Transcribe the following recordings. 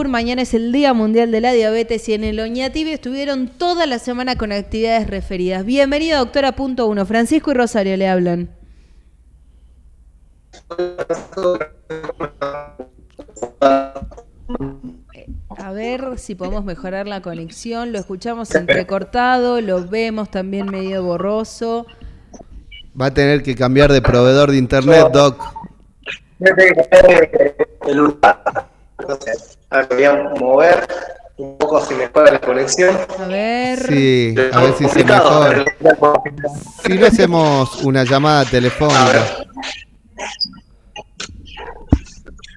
Mañana es el Día Mundial de la Diabetes y en el OñaTV estuvieron toda la semana con actividades referidas. Bienvenida, doctora Punto Uno. Francisco y Rosario le hablan. A ver si podemos mejorar la conexión. Lo escuchamos entrecortado, lo vemos también medio borroso. Va a tener que cambiar de proveedor de internet, Doc. A ver, voy a mover un poco si mejora la conexión. A ver. Sí, a ver si se mejora. Si le hacemos una llamada telefónica.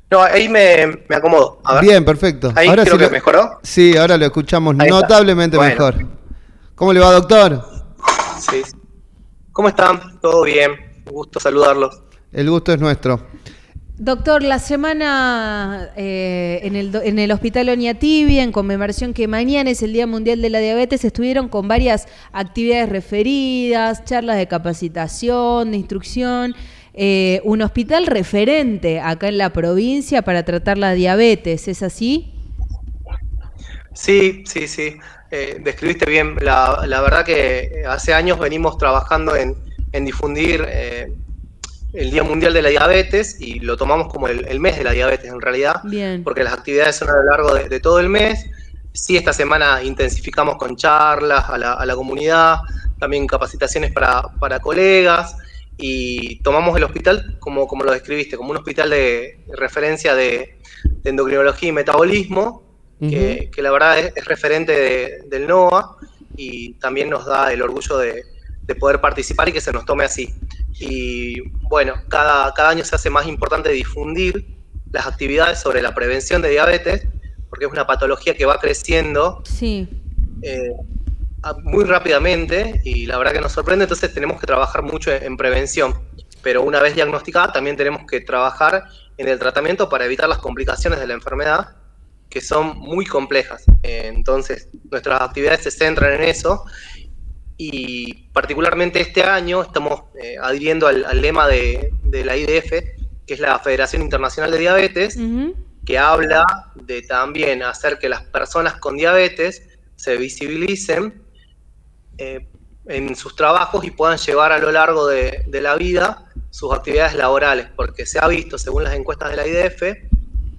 No, ahí me acomodo. A ver. Bien, perfecto. Ahí ahora creo sí que mejoró. Sí, ahora lo escuchamos Ahí notablemente bueno. mejor. ¿Cómo le va, doctor? Sí. ¿Cómo están? ¿Todo bien? Un gusto saludarlos. El gusto es nuestro. Doctor, la semana en el Hospital OñaTV, en conmemoración que mañana es el Día Mundial de la Diabetes, estuvieron con varias actividades referidas, charlas de capacitación, de instrucción, un hospital referente acá en la provincia para tratar la diabetes, ¿es así? Sí. Describiste bien. La verdad que hace años venimos trabajando en difundir el Día Mundial de la Diabetes y lo tomamos como el mes de la diabetes en realidad. Bien. Porque las actividades son a lo largo de todo el mes. Sí, esta semana intensificamos con charlas a la comunidad, también capacitaciones para colegas y tomamos el hospital como lo describiste, como un hospital de referencia de endocrinología y metabolismo, que la verdad es referente del NOA y también nos da el orgullo de poder participar y que se nos tome así. Y bueno, cada año se hace más importante difundir las actividades sobre la prevención de diabetes, porque es una patología que va creciendo sí. Muy rápidamente y la verdad que nos sorprende, entonces tenemos que trabajar mucho en prevención. Pero una vez diagnosticada también tenemos que trabajar en el tratamiento para evitar las complicaciones de la enfermedad, que son muy complejas. Entonces nuestras actividades se centran en eso. Y particularmente este año estamos adhiriendo al lema de la IDF, que es la Federación Internacional de Diabetes, que habla de también hacer que las personas con diabetes se visibilicen en sus trabajos y puedan llevar a lo largo de la vida sus actividades laborales, porque se ha visto, según las encuestas de la IDF,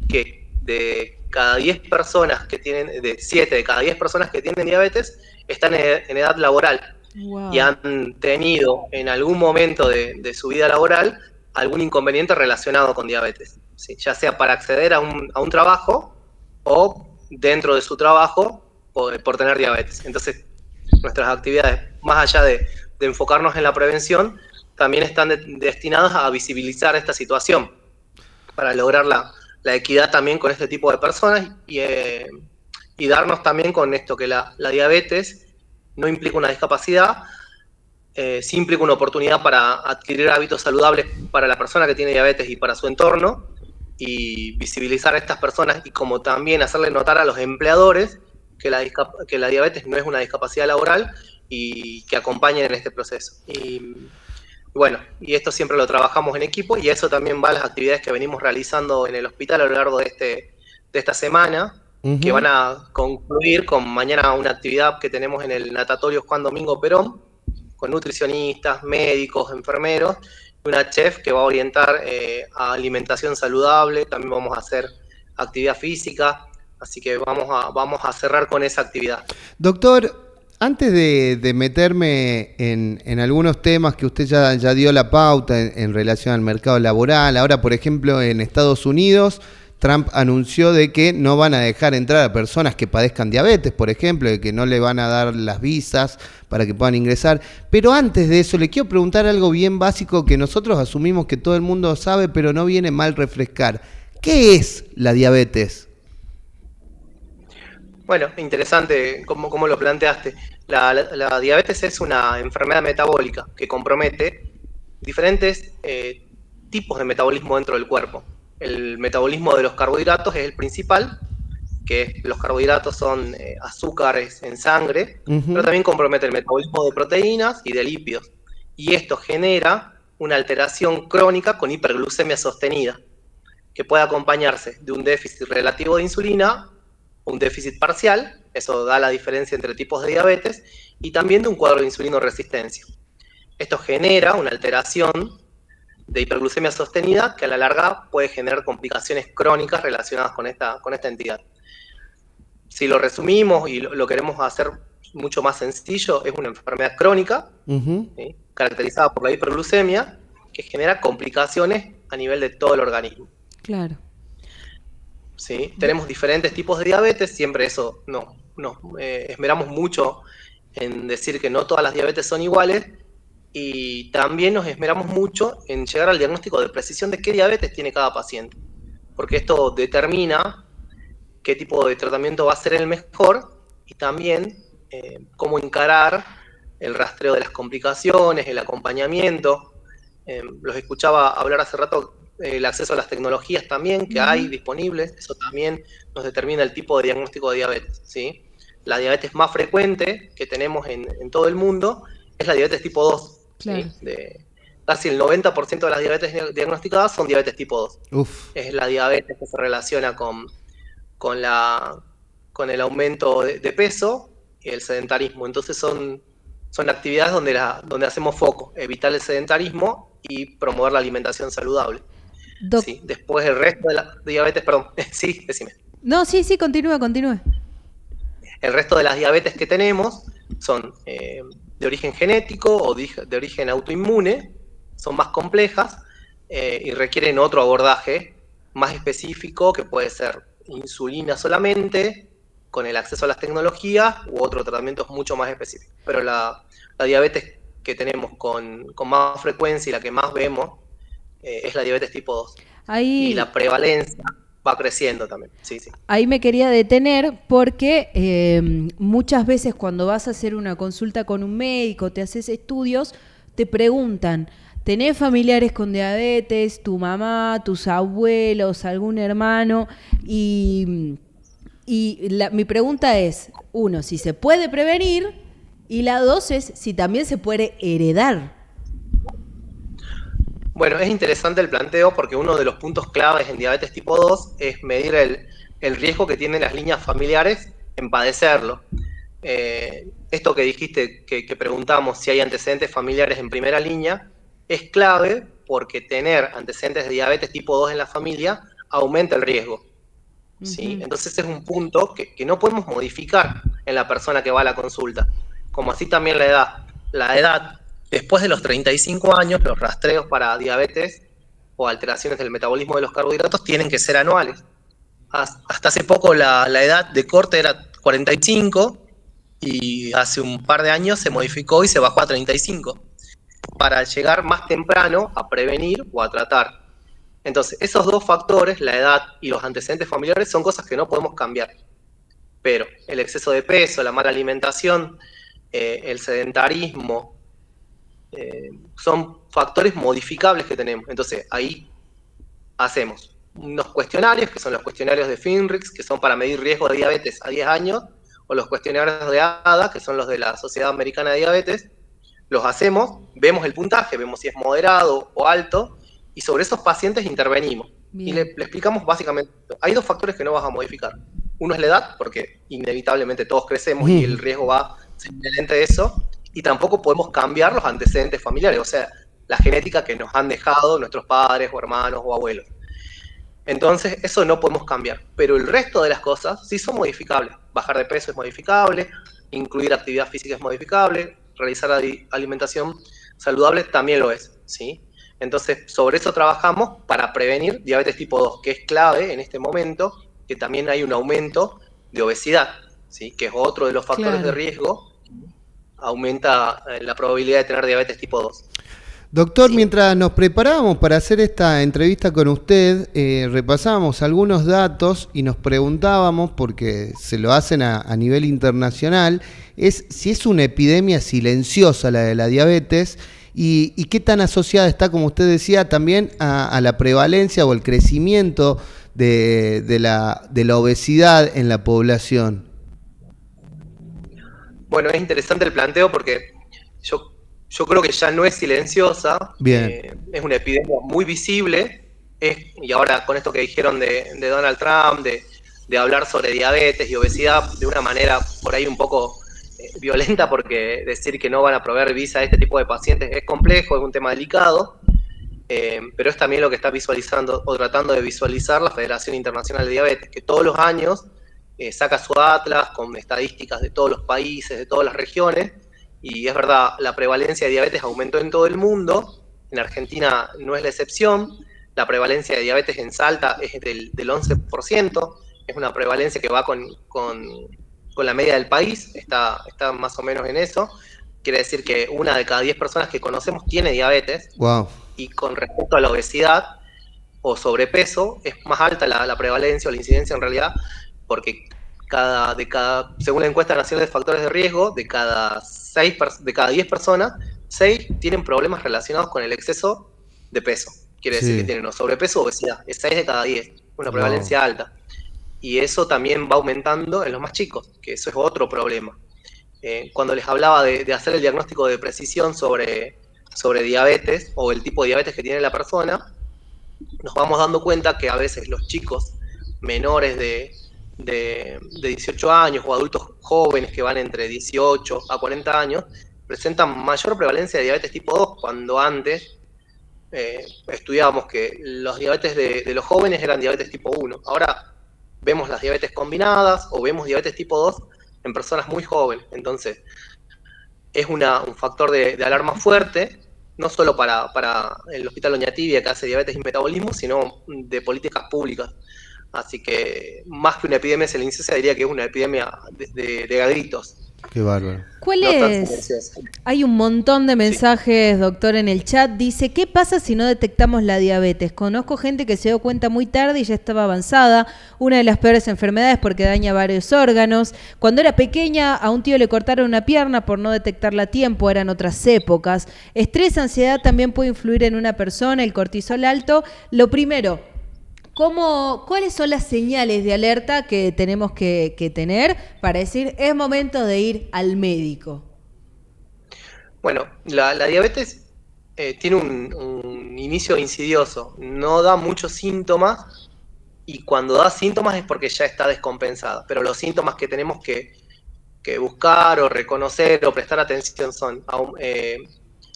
que de cada 10 personas que tienen, de 7 de cada 10 personas que tienen diabetes, están en edad laboral. Wow. Y han tenido en algún momento de su vida laboral algún inconveniente relacionado con diabetes, ¿sí? Ya sea para acceder a un trabajo o dentro de su trabajo por tener diabetes. Entonces, nuestras actividades, más allá de enfocarnos en la prevención, también están destinadas a visibilizar esta situación para lograr la equidad también con este tipo de personas y darnos también con esto, que la diabetes no implica una discapacidad, sí implica una oportunidad para adquirir hábitos saludables para la persona que tiene diabetes y para su entorno, y visibilizar a estas personas y como también hacerle notar a los empleadores que la diabetes no es una discapacidad laboral y que acompañen en este proceso. Y bueno, y esto siempre lo trabajamos en equipo y eso también va a las actividades que venimos realizando en el hospital a lo largo de esta semana, que van a concluir con mañana una actividad que tenemos en el natatorio Juan Domingo Perón, con nutricionistas, médicos, enfermeros, y una chef que va a orientar a alimentación saludable. También vamos a hacer actividad física, así que vamos a cerrar con esa actividad. Doctor, antes de meterme en algunos temas que usted ya dio la pauta en relación al mercado laboral, ahora por ejemplo en Estados Unidos, Trump anunció de que no van a dejar entrar a personas que padezcan diabetes, por ejemplo, de que no le van a dar las visas para que puedan ingresar. Pero antes de eso, le quiero preguntar algo bien básico que nosotros asumimos que todo el mundo sabe, pero no viene mal refrescar. ¿Qué es la diabetes? Bueno, interesante cómo lo planteaste. La diabetes es una enfermedad metabólica que compromete diferentes tipos de metabolismo dentro del cuerpo. El metabolismo de los carbohidratos es el principal, que los carbohidratos son azúcares en sangre, pero también compromete el metabolismo de proteínas y de lípidos. Y esto genera una alteración crónica con hiperglucemia sostenida. que puede acompañarse de un déficit relativo de insulina, un déficit parcial, eso da la diferencia entre tipos de diabetes, y también de un cuadro de insulinoresistencia. Esto genera una alteración de hiperglucemia sostenida que a la larga puede generar complicaciones crónicas relacionadas con esta entidad. Si lo resumimos y lo queremos hacer mucho más sencillo, es una enfermedad crónica, ¿sí?, caracterizada por la hiperglucemia, que genera complicaciones a nivel de todo el organismo. Claro. ¿Sí? Tenemos diferentes tipos de diabetes, siempre eso nos esmeramos mucho en decir que no todas las diabetes son iguales, y también nos esmeramos mucho en llegar al diagnóstico de precisión de qué diabetes tiene cada paciente, porque esto determina qué tipo de tratamiento va a ser el mejor, y también cómo encarar el rastreo de las complicaciones, el acompañamiento. Los escuchaba hablar hace rato, el acceso a las tecnologías también que hay disponibles, eso también nos determina el tipo de diagnóstico de diabetes, ¿sí? La diabetes más frecuente que tenemos en todo el mundo es la diabetes tipo 2. Claro. ¿Sí? Casi el 90% de las diabetes diagnosticadas son diabetes tipo 2. Uf. Es la diabetes que se relaciona con el aumento de peso y el sedentarismo. Entonces son actividades donde hacemos foco, evitar el sedentarismo y promover la alimentación saludable. Sí, después el resto de la diabetes, perdón, sí, decime. No, sí, continúa. El resto de las diabetes que tenemos son de origen genético o de origen autoinmune, son más complejas y requieren otro abordaje más específico, que puede ser insulina solamente, con el acceso a las tecnologías, u otro tratamiento mucho más específico. Pero la diabetes que tenemos con más frecuencia y la que más vemos es la diabetes tipo 2. Y la prevalencia va creciendo también. Sí. Ahí me quería detener porque muchas veces cuando vas a hacer una consulta con un médico, te haces estudios, te preguntan, ¿tenés familiares con diabetes? ¿Tu mamá, tus abuelos, algún hermano? Y mi pregunta es, uno, si se puede prevenir, y la dos es si también se puede heredar. Bueno, es interesante el planteo porque uno de los puntos claves en diabetes tipo 2 es medir el riesgo que tienen las líneas familiares en padecerlo. Esto que dijiste, que preguntamos si hay antecedentes familiares en primera línea, es clave porque tener antecedentes de diabetes tipo 2 en la familia aumenta el riesgo. ¿Sí? Entonces es un punto que no podemos modificar en la persona que va a la consulta. Como así también la edad. La edad, después de los 35 años, los rastreos para diabetes o alteraciones del metabolismo de los carbohidratos tienen que ser anuales. Hasta hace poco la edad de corte era 45 y hace un par de años se modificó y se bajó a 35 para llegar más temprano a prevenir o a tratar. Entonces, esos dos factores, la edad y los antecedentes familiares, son cosas que no podemos cambiar. Pero el exceso de peso, la mala alimentación, el sedentarismo, son factores modificables que tenemos. Entonces, ahí hacemos unos cuestionarios, que son los cuestionarios de Finrix, que son para medir riesgo de diabetes a 10 años, o los cuestionarios de ADA, que son los de la Sociedad Americana de Diabetes. Los hacemos, vemos el puntaje, vemos si es moderado o alto, y sobre esos pacientes intervenimos. Bien. Y le explicamos básicamente, hay dos factores que no vas a modificar. Uno es la edad, porque inevitablemente todos crecemos y el riesgo va a ser inherente de eso, y tampoco podemos cambiar los antecedentes familiares, o sea, la genética que nos han dejado nuestros padres o hermanos o abuelos. Entonces, eso no podemos cambiar, pero el resto de las cosas sí son modificables. Bajar de peso es modificable, incluir actividad física es modificable, realizar alimentación saludable también lo es, ¿sí? Entonces, sobre eso trabajamos para prevenir diabetes tipo 2, que es clave en este momento, que también hay un aumento de obesidad, ¿sí? Que es otro de los factores de riesgo, aumenta la probabilidad de tener diabetes tipo 2. Doctor, mientras nos preparábamos para hacer esta entrevista con usted, repasábamos algunos datos y nos preguntábamos, porque se lo hacen a nivel internacional, si es una epidemia silenciosa la de la diabetes y qué tan asociada está, como usted decía, también a la prevalencia o el crecimiento de la obesidad en la población. Bueno, es interesante el planteo porque yo creo que ya no es silenciosa. Es una epidemia muy visible, y ahora con esto que dijeron de Donald Trump, de hablar sobre diabetes y obesidad de una manera por ahí un poco violenta, porque decir que no van a proveer visa a este tipo de pacientes es complejo, es un tema delicado, pero es también lo que está visualizando o tratando de visualizar la Federación Internacional de Diabetes, que todos los años saca su atlas con estadísticas de todos los países, de todas las regiones, y es verdad, la prevalencia de diabetes aumentó en todo el mundo, en Argentina no es la excepción, la prevalencia de diabetes en Salta es del 11%, es una prevalencia que va con la media del país, está más o menos en eso, quiere decir que 1 de cada 10 personas que conocemos tiene diabetes, Wow. y con respecto a la obesidad o sobrepeso, es más alta la prevalencia o la incidencia en realidad, porque según la encuesta nacional de factores de riesgo, de cada 10 personas, 6 tienen problemas relacionados con el exceso de peso. Quiere decir que tienen o sobrepeso o obesidad. Es 6 de cada 10, una prevalencia alta. Y eso también va aumentando en los más chicos, que eso es otro problema. Cuando les hablaba de hacer el diagnóstico de precisión sobre diabetes o el tipo de diabetes que tiene la persona, nos vamos dando cuenta que a veces los chicos menores de 18 años o adultos jóvenes que van entre 18 a 40 años presentan mayor prevalencia de diabetes tipo 2, cuando antes estudiábamos que los diabetes de los jóvenes eran diabetes tipo 1. Ahora vemos las diabetes combinadas o vemos diabetes tipo 2 en personas muy jóvenes. Entonces, es un factor de alarma fuerte, no solo para el Hospital Oñatibia, que hace diabetes y metabolismo, sino de políticas públicas. Así que, más que una epidemia de silenciosa, diría que es una epidemia de gritos. Qué bárbaro. ¿Cuál es? Hay un montón de mensajes, doctor, en el chat. Dice, ¿qué pasa si no detectamos la diabetes? Conozco gente que se dio cuenta muy tarde y ya estaba avanzada. Una de las peores enfermedades porque daña varios órganos. Cuando era pequeña, a un tío le cortaron una pierna por no detectarla a tiempo. Eran otras épocas. Estrés, ansiedad también puede influir en una persona. El cortisol alto. Lo primero, ¿cuáles son las señales de alerta que tenemos que tener para decir es momento de ir al médico? Bueno, la diabetes tiene un inicio insidioso, no da muchos síntomas, y cuando da síntomas es porque ya está descompensada, pero los síntomas que tenemos que buscar o reconocer o prestar atención son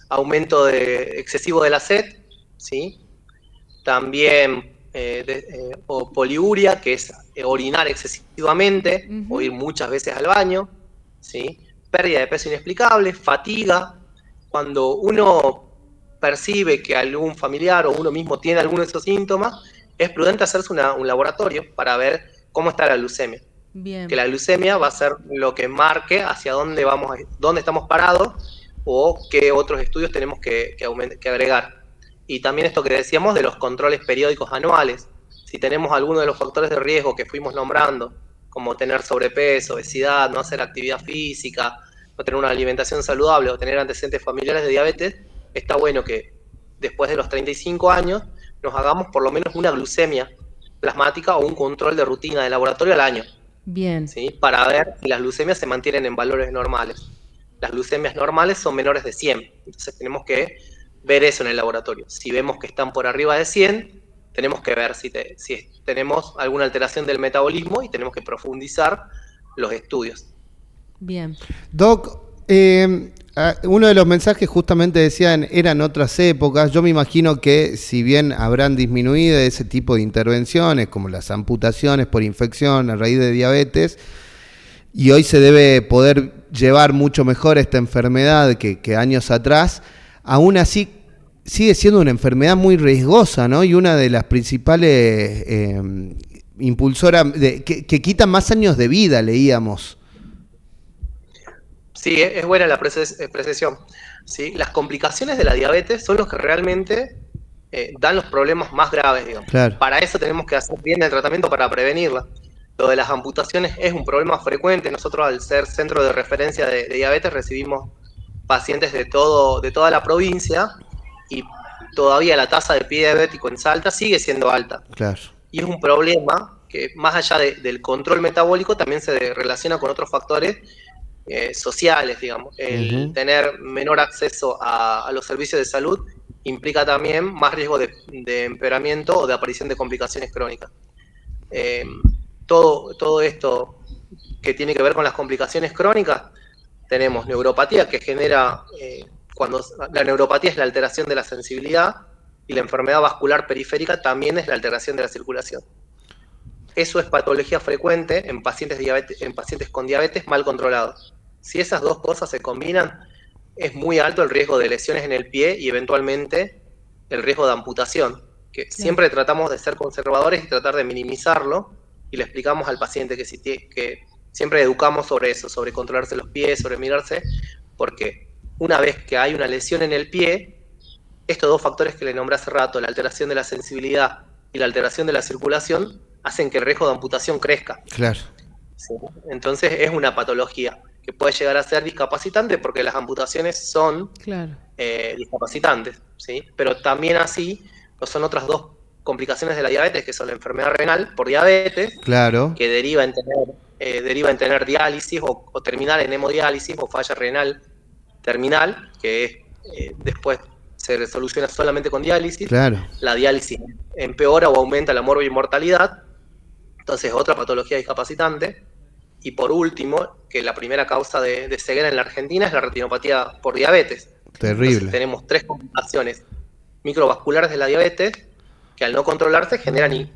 aumento excesivo de la sed, ¿sí? También o poliuria, que es orinar excesivamente, o ir muchas veces al baño, ¿sí? Pérdida de peso inexplicable, fatiga. Cuando uno percibe que algún familiar o uno mismo tiene alguno de esos síntomas, es prudente hacerse un laboratorio para ver cómo está la glucemia. Bien. Que la glucemia va a ser lo que marque hacia dónde estamos parados o qué otros estudios tenemos que agregar. Y también esto que decíamos de los controles periódicos anuales. Si tenemos alguno de los factores de riesgo que fuimos nombrando, como tener sobrepeso, obesidad, no hacer actividad física, no tener una alimentación saludable o tener antecedentes familiares de diabetes, está bueno que después de los 35 años nos hagamos por lo menos una glucemia plasmática o un control de rutina de laboratorio al año. Bien. ¿Sí? Para ver si las glucemias se mantienen en valores normales. Las glucemias normales son menores de 100, entonces tenemos que ver eso en el laboratorio. Si vemos que están por arriba de 100, tenemos que ver si tenemos alguna alteración del metabolismo y tenemos que profundizar los estudios. Bien. Doc, uno de los mensajes justamente decían eran otras épocas. Yo me imagino que si bien habrán disminuido ese tipo de intervenciones, como las amputaciones por infección a raíz de diabetes, y hoy se debe poder llevar mucho mejor esta enfermedad que años atrás, aún así sigue siendo una enfermedad muy riesgosa, ¿no? Y una de las principales impulsoras que quita más años de vida, leíamos. Sí, es buena la precisión. ¿Sí? Las complicaciones de la diabetes son los que realmente dan los problemas más graves, digamos. Claro. Para eso tenemos que hacer bien el tratamiento para prevenirla. Lo de las amputaciones es un problema frecuente. Nosotros, al ser centro de referencia de diabetes, recibimos pacientes de toda la provincia, y todavía la tasa de pie diabético en Salta sigue siendo alta. Claro. Y es un problema que, más allá del control metabólico, también se relaciona con otros factores sociales, digamos. El tener menor acceso a los servicios de salud implica también más riesgo de empeoramiento o de aparición de complicaciones crónicas. Todo esto que tiene que ver con las complicaciones crónicas, tenemos neuropatía que genera, cuando la neuropatía es la alteración de la sensibilidad, y la enfermedad vascular periférica también es la alteración de la circulación. Eso es patología frecuente en pacientes con diabetes mal controlados. Si esas dos cosas se combinan, es muy alto el riesgo de lesiones en el pie y eventualmente el riesgo de amputación, que siempre tratamos de ser conservadores y tratar de minimizarlo, y le explicamos al paciente que siempre educamos sobre eso, sobre controlarse los pies, sobre mirarse, porque una vez que hay una lesión en el pie, estos dos factores que le nombré hace rato, la alteración de la sensibilidad y la alteración de la circulación, hacen que el riesgo de amputación crezca. Claro. ¿Sí? Entonces es una patología que puede llegar a ser discapacitante porque las amputaciones son discapacitantes, ¿sí? Pero también así lo son otras dos complicaciones de la diabetes, que son la enfermedad renal por diabetes, que deriva en tener diálisis o terminar en hemodiálisis o falla renal terminal, que después se soluciona solamente con diálisis. La diálisis empeora o aumenta la mortalidad, entonces otra patología discapacitante. Y por último, que la primera causa de ceguera en la Argentina es la retinopatía por diabetes. Terrible. Entonces tenemos 3 complicaciones microvasculares de la diabetes que al no controlarse generan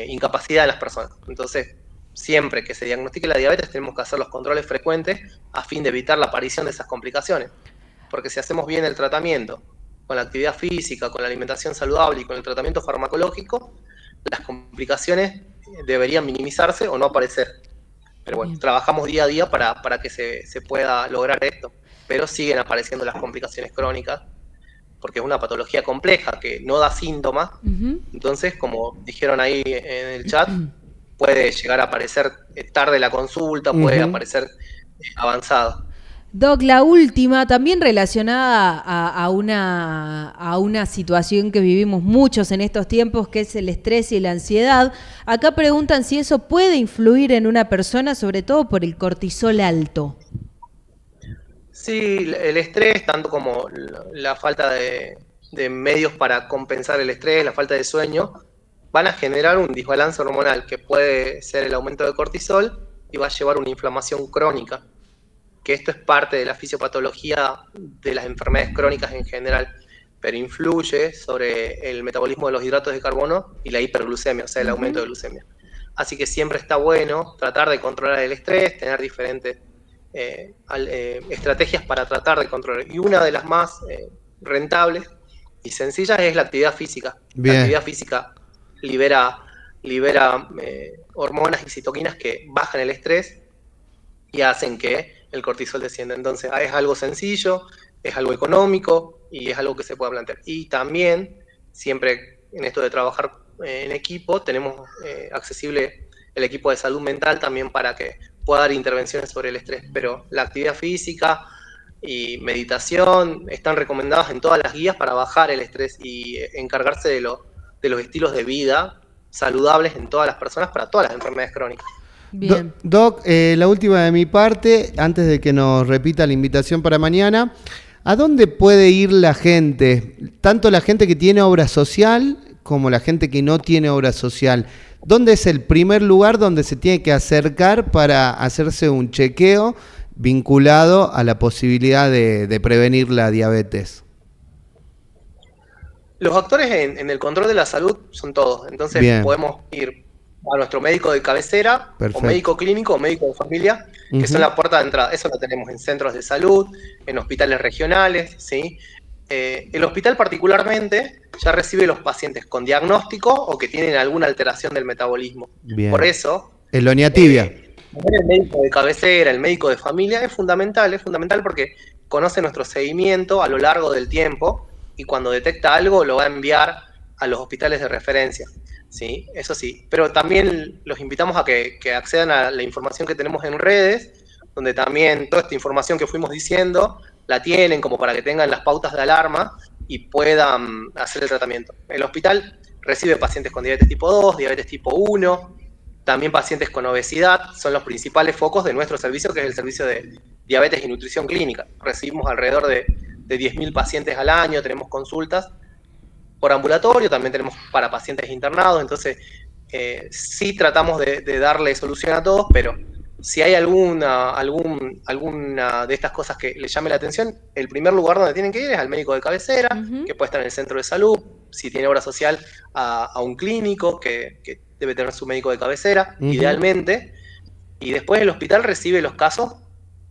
incapacidad en las personas. Entonces, siempre que se diagnostique la diabetes tenemos que hacer los controles frecuentes a fin de evitar la aparición de esas complicaciones. Porque si hacemos bien el tratamiento, con la actividad física, con la alimentación saludable y con el tratamiento farmacológico, las complicaciones deberían minimizarse o no aparecer. Pero bueno, trabajamos día a día para que se pueda lograr esto. Pero siguen apareciendo las complicaciones crónicas, porque es una patología compleja que no da síntomas. Entonces, como dijeron ahí en el chat, puede llegar a aparecer tarde la consulta, puede aparecer avanzado. Doc, la última, también relacionada a una situación que vivimos muchos en estos tiempos, que es el estrés y la ansiedad. Acá preguntan si eso puede influir en una persona, sobre todo por el cortisol alto. Sí, el estrés, tanto como la falta de medios para compensar el estrés, la falta de sueño, van a generar un desbalance hormonal que puede ser el aumento de cortisol y va a llevar a una inflamación crónica, que esto es parte de la fisiopatología de las enfermedades crónicas en general, pero influye sobre el metabolismo de los hidratos de carbono y la hiperglucemia, o sea, el aumento de glucemia. Así que siempre está bueno tratar de controlar el estrés, tener diferentes estrategias para tratar de controlar. Y una de las más rentables y sencillas es la actividad física. La actividad física libera hormonas y citoquinas que bajan el estrés y hacen que el cortisol descienda. Entonces es algo sencillo, es algo económico y es algo que se puede plantear. Y también, siempre en esto de trabajar en equipo, tenemos accesible el equipo de salud mental también para que pueda dar intervenciones sobre el estrés. Pero la actividad física y meditación están recomendadas en todas las guías para bajar el estrés y encargarse de los estilos de vida saludables en todas las personas para todas las enfermedades crónicas. Bien. Doc, la última de mi parte, antes de que nos repita la invitación para mañana, ¿a dónde puede ir la gente? Tanto la gente que tiene obra social como la gente que no tiene obra social. ¿Dónde es el primer lugar donde se tiene que acercar para hacerse un chequeo vinculado a la posibilidad de prevenir la diabetes? Los actores en el control de la salud son todos. Entonces podemos ir a nuestro médico de cabecera, o médico clínico, o médico de familia, que son la puerta de entrada. Eso lo tenemos en centros de salud, en hospitales regionales, ¿sí? El hospital particularmente ya recibe los pacientes con diagnóstico o que tienen alguna alteración del metabolismo. Por eso, el Loniatibia. El médico de cabecera, el médico de familia es fundamental porque conoce nuestro seguimiento a lo largo del tiempo y cuando detecta algo lo va a enviar a los hospitales de referencia. Sí, eso sí, pero también los invitamos a que accedan a la información que tenemos en redes, donde también toda esta información que fuimos diciendo la tienen como para que tengan las pautas de alarma y puedan hacer el tratamiento. El hospital recibe pacientes con diabetes tipo 2, diabetes tipo 1, también pacientes con obesidad, son los principales focos de nuestro servicio, que es el servicio de diabetes y nutrición clínica. Recibimos alrededor de 10.000 pacientes al año, tenemos consultas por ambulatorio, también tenemos para pacientes internados, entonces sí tratamos de darle solución a todos, pero si hay alguna de estas cosas que les llame la atención, el primer lugar donde tienen que ir es al médico de cabecera, que puede estar en el centro de salud, si tiene obra social, a un clínico que debe tener su médico de cabecera, idealmente, y después el hospital recibe los casos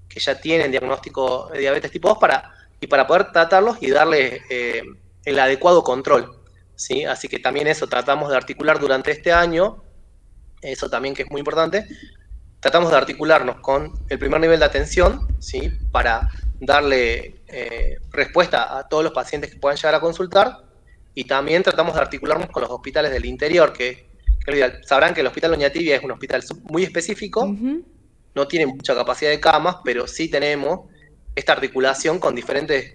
que ya tienen diagnóstico de diabetes tipo 2 para poder tratarlos y darle el adecuado control, ¿sí? Así que también eso tratamos de articular durante este año, eso también que es muy importante, tratamos de articularnos con el primer nivel de atención, ¿sí? Para darle respuesta a todos los pacientes que puedan llegar a consultar, y también tratamos de articularnos con los hospitales del interior, que sabrán que el Hospital Oñativia es un hospital muy específico, no tiene mucha capacidad de camas, pero sí tenemos esta articulación con diferentes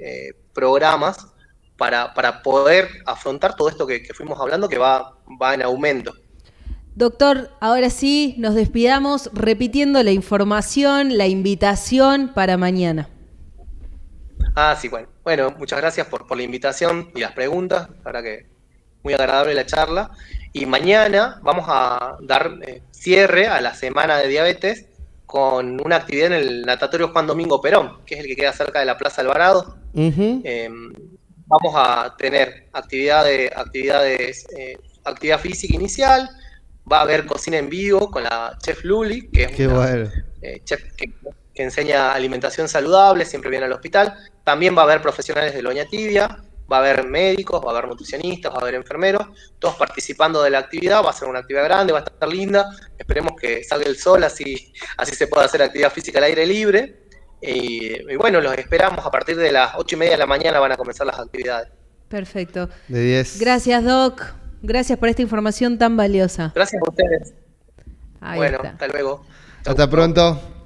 programas para poder afrontar todo esto que fuimos hablando, que va en aumento. Doctor, ahora sí, nos despidamos repitiendo la información, la invitación para mañana. Sí, bueno, muchas gracias por la invitación y las preguntas, la verdad que muy agradable la charla. Y mañana vamos a dar cierre a la semana de diabetes con una actividad en el natatorio Juan Domingo Perón, que es el que queda cerca de la Plaza Alvarado. Vamos a tener actividad física inicial, va a haber cocina en vivo con la chef Luli, que es una chef que enseña alimentación saludable, siempre viene al hospital. También va a haber profesionales de la Oñativia, va a haber médicos, va a haber nutricionistas, va a haber enfermeros, todos participando de la actividad. Va a ser una actividad grande, va a estar linda. Esperemos que salga el sol, así se pueda hacer actividad física al aire libre. Y bueno, los esperamos a partir de las 8:30 de la mañana, van a comenzar las actividades. Perfecto. De 10. Gracias, Doc. Gracias por esta información tan valiosa. Gracias a ustedes. Ahí bueno, está. hasta luego. Hasta pronto.